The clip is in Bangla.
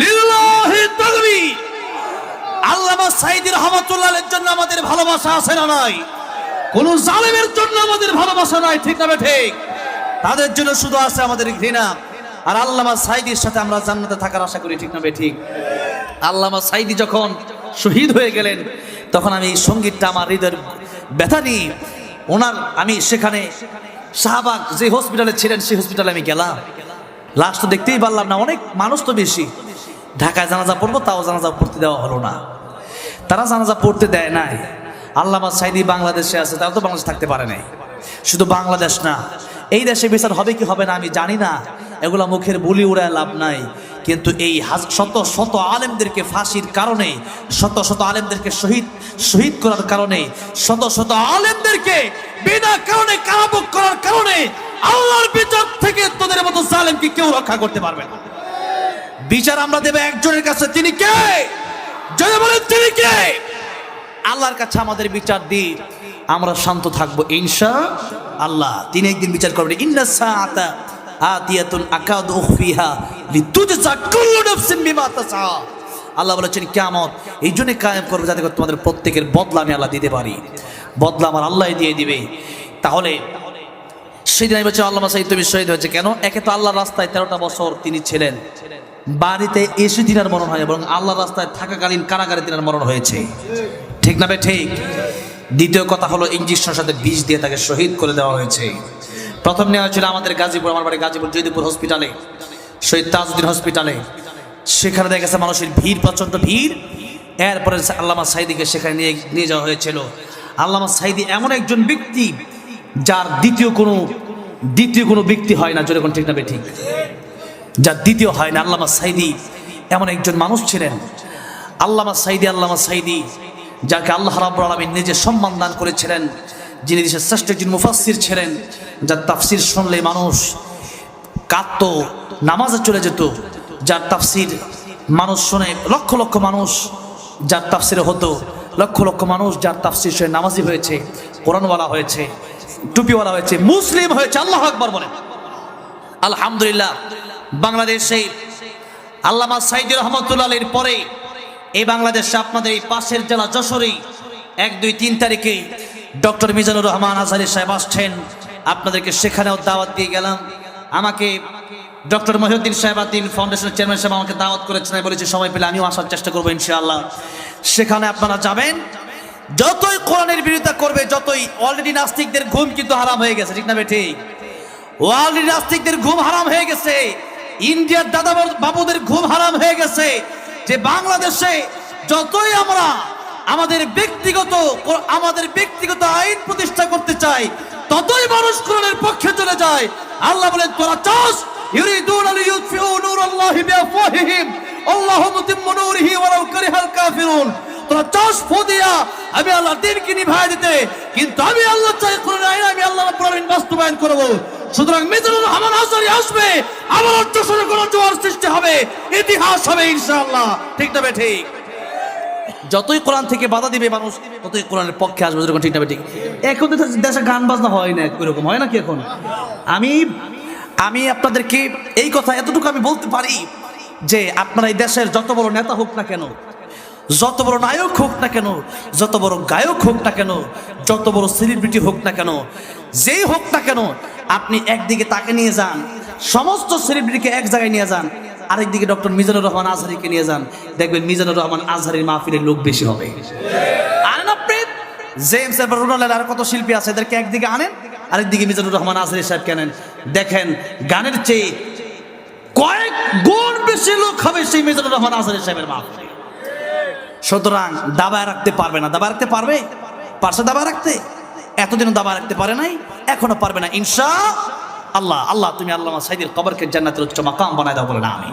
লিল্লাহি তাকবীর। আল্লামা সাঈদী রাহমাতুল্লাহ আলাইহির জন্য আমাদের ভালোবাসা আছে না নাই? কোন জালেমের জন্য আমাদের ভালোবাসা নাই, ঠিক না ঠিক? তাদের জন্য শুধু আছে আমাদের ঘৃণা। আর আল্লামা সাঈদীর সাথে আমরা জান্নাতে থাকার আশা করি, ঠিক না ঠিক? আল্লামা সাঈদী যখন শহীদ হয়ে গেলেন তখন আমি এই সঙ্গীতটা আমার হৃদয়ের ব্যথা নিয়ে ওনার আমি সেখানে শাহবাগ যে হসপিটালে ছিলেন সেই হসপিটালে আমি গেলাম। লাশ তো দেখতেই পারলাম না, অনেক মানুষ তো বেশি। ঢাকায় জানাজা পড়বো, তাও জানাজা পড়তে দেওয়া হলো না। তারা জানাজা পড়তে দেয় নাই। আল্লামা সাঈদী বাংলাদেশে আছে, তারা তো বাংলাদেশে থাকতে পারে নাই। শুধু বাংলাদেশ না, এই দেশে বিচার হবে কি হবে না আমি জানি না, এগুলা মুখের বুলি উড়ায় লাভ নাই। কিন্তু এই শত শত আলেমদেরকে ফাঁসির কারণে, শত শত আলেমদেরকে শহীদ করার কারণে, শত শত আলেমদেরকে বিনা কারণে কারাভোগ করার কারণে আল্লাহর বিচার থেকে তোদের মতো জালেমকে কেউ রক্ষা করতে পারবে না। বিচার আমরা দেব একজনের কাছে, তিনি কে? যদি বলেন তিনি কে? আল্লাহর কাছে আমাদের বিচার দিই, আমরা শান্ত থাকবো ইনশাআল্লাহ। তিনি একদিন বিচার করবেন। ইন্নাস সাআতা আতিয়াতুন আকাদু উখফিহা লিতুজজা কুল্লু নাফসিন বিমা তাসআ। আল্লাহ বলেছেন কিয়ামত এই জন্য কায়েম করবে যাতে করে তোমাদের প্রত্যেকের বদলা আমি আল্লাহ দিতে পারি। বদলা আমার আল্লাহই দিয়ে দিবে। তাহলে সেদিন আমি বলছি আল্লামা সাঈদী তুমি শহীদ হয়েছে কেন? একে তো আল্লাহর রাস্তায় 13টা বছর তিনি ছিলেন, বাড়িতে এসে তিনার মরণ হয়, এবং আল্লাহর রাস্তায় থাকাকালীন কারাগারে তিনার মরণ হয়েছে, ঠিক না ঠিক? দ্বিতীয় কথা হলো ইঞ্জেকশনের সাথে বিষ দিয়ে তাকে শহীদ করে দেওয়া হয়েছে। প্রথম নেওয়া হয়েছিল আমাদের গাজীপুর, আমার বাড়ি গাজীপুর জয়দেবপুর হসপিটালে, শহীদ তাজউদ্দিন হসপিটালে। সেখানে দেখা গেছে মানুষের ভিড়, প্রচণ্ড ভিড়। এরপরে আল্লামা সাঈদীকে সেখানে নিয়ে যাওয়া হয়েছিল। আল্লামা সাঈদী এমন একজন ব্যক্তি যার দ্বিতীয় কোনো ব্যক্তি হয় না, যেরকম ঠিক না ঠিক? যার দ্বিতীয় হয় না। আল্লামা সাঈদী এমন একজন মানুষ ছিলেন। আল্লামা সাঈদী যাকে আল্লাহ রাব্বুল আলামিন নিজে সম্মান দান করেছিলেন, যিনি দেশের শ্রেষ্ঠ একজন মুফাসসির ছিলেন, যার তাফসির শুনলে মানুষ কাঁদতো, নামাজে চলে যেত। যার তাফসির মানুষ শুনে লক্ষ লক্ষ মানুষ যার তাফসিরে হতো, লক্ষ লক্ষ মানুষ যার তাফসির শুনে নামাজি হয়েছে, কোরআনওয়ালা হয়েছে, টুপিওয়ালা হয়েছে, মুসলিম হয়েছে। আল্লাহু আকবার বলেন। আলহামদুলিল্লাহ। বাংলাদেশে আল্লামা সাঈদী রাহমাতুল্লাহ আলাইহির পরে এই বাংলাদেশে আপনাদের এই পাশের জেলা যশোরে 1, 2, 3 তারিখে ডক্টর মিজানুর রহমান আজহারী সাহেব আসছেন। আপনাদেরকে সেখানেও দাওয়াত দিয়ে গেলাম। আমাকে ডক্টর মহিউদ্দিন সাহেবাদ্দিন ফাউন্ডেশনের চেয়ারম্যান সাহেব আমাকে দাওয়াত করেছেন, আমি বলেছি সময় পেলে আমিও আসার চেষ্টা করবো ইনশাআল্লাহ। সেখানে আপনারা যাবেন, যতই কোরআনের বিরোধিতা করবে, যতই, অলরেডি নাস্তিকদের ঘুম কিন্তু হারাম হয়ে গেছে, ঠিক না ঠিক? অলরেডি নাস্তিকদের ঘুম হারাম হয়ে গেছে, ইন্ডিয়ার দাদা বাবুদের ঘুম হারাম হয়ে গেছে। যে বাংলাদেশে যতই আমরা আমাদের ব্যক্তিগত আইন প্রতিষ্ঠা করতে চাই, ততই মানুষ কোরআনের পক্ষে চলে যায়। আল্লাহ বলেন তোরা চাস ইউরিদুনা লিইউতফিউ নূরাল্লাহি বিআফওয়াহিহিম আল্লাহু মুতিম্মু নূরিহি ওয়ালাউ কারিহাল কাফিরুন। তোরা চাস ফদিয়া আমি আল্লাহর দ্বীনকে নিভায় দিতে, কিন্তু আমি আল্লাহ চাই কোরআন আইন আমি আল্লাহ রাব্বুল আলামিন বাস্তবায়ন করব। সুতরাং মিজানুর রহমান আজহারী আসবে, আমার যশোরে কোনো জোয়ার সৃষ্টি হবে, ইতিহাস হবে ইনশাআল্লাহ, ঠিক না ঠিক? যতই কোরআন থেকে বাধা দিবে মানুষ, ততই কোরআনের পক্ষে আসবে, যেরকম ঠিক না ঠিক? এখন তো দেশে গান বাজনা হয় না, এরকম হয় নাকি এখন? আমি আপনাদেরকে এই কথা এতটুকু আমি বলতে পারি যে আপনারা এই দেশের যত বড় নেতা হোক না কেন, যত বড় নায়ক হোক না কেন, যত বড় গায়ক হোক না কেন, যত বড় সেলিব্রিটি হোক না কেন, যেই হোক না কেন, আপনি একদিকে তাকে নিয়ে যান, সমস্ত সেলিব্রিটিকে এক জায়গায় নিয়ে যান, আরেকদিকে ডক্টর মিজানুর রহমান আজহারীকে নিয়ে যান, দেখবেন মিজানুর রহমান আজহারীর মাহফিলের লোক বেশি হবে। আর আপনি জেমস এবং রোনাল্ডো আর কত শিল্পী আছে, এদেরকে একদিকে আনেন, আরেকদিকে মিজানুর রহমান আজহারী সাহেবকে আনেন, দেখেন গানের চেয়ে কয়েক গুণ বেশি লোক হবে সেই মিজানুর রহমান আজহারী সাহেবের মাহফিলে। সুতরাং দাবায় রাখতে পারবে না। দাবায় রাখতে পারবে? পারছে দাবায় রাখতে? এতদিনও দাবায় রাখতে পারে নাই, এখনো পারবে না ইনশাআল্লাহ। আল্লাহ তুমি আল্লামা সাঈদীর কবরকে জান্নাতের উচ্চ মাকাম বানায় দাও বলে না আমি।